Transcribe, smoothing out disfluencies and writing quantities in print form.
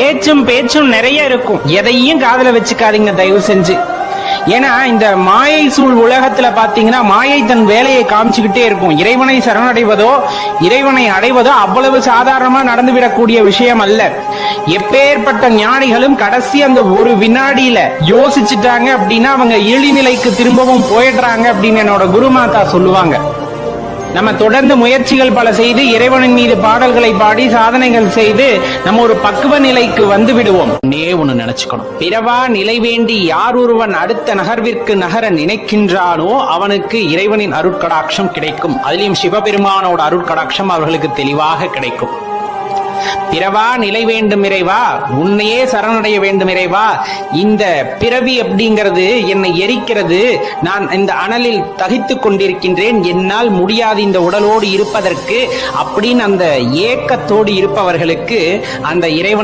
ஏச்சும் பேச்சும் நிறைய இருக்கும். எதையும் காதுல வச்சுக்காதீங்க தயவு செஞ்சு. ஏன்னா இந்த மாயை சூழ் உலகத்துல பாத்தீங்கன்னா மாயை தன் வேலையை காமிச்சுக்கிட்டே இருக்கும். இறைவனை சரணடைவதோ இறைவனை அடைவதோ அவ்வளவு சாதாரணமா நடந்துவிடக்கூடிய விஷயம் அல்ல. எப்பேற்பட்ட ஞானிகளும் கடைசி அந்த ஒரு வினாடியில யோசிச்சுட்டாங்க அப்படின்னா அவங்க இழிநிலைக்கு திரும்பவும் போயிடுறாங்க அப்படின்னு என்னோட குருமாதா சொல்லுவாங்க. நம்ம தொடர்ந்து முயற்சிகள் பல செய்து இறைவனின் மீது பாடல்களை பாடி சாதனைகள் செய்து நம்ம ஒரு பக்குவ நிலைக்கு வந்து விடுவோம். ஒன்னு நினைச்சுக்கணும், பிறவா நிலை வேண்டி யார் ஒருவன் அடுத்த நகர்விற்கு நகர நினைக்கின்றானோ அவனுக்கு இறைவனின் அருட்கடாட்சம் கிடைக்கும். அதிலும் சிவபெருமானோட அருட்கடாட்சம் அவர்களுக்கு தெளிவாக கிடைக்கும். பிறவா நிலை வேண்டும் இறைவா, உன்னையே சரணடைய வேண்டும் இறைவா, இந்த பிறவி அப்படிங்கிறது என்னை எரிக்கிறது, நான் இந்த அனலில் தகித்துக் கொண்டிருக்கின்றேன், என்னால் முடியாது இந்த உடலோடு இருப்பதற்கு அப்படின்னு அந்த ஏக்கத்தோடு இருப்பவர்களுக்கு அந்த இறைவன்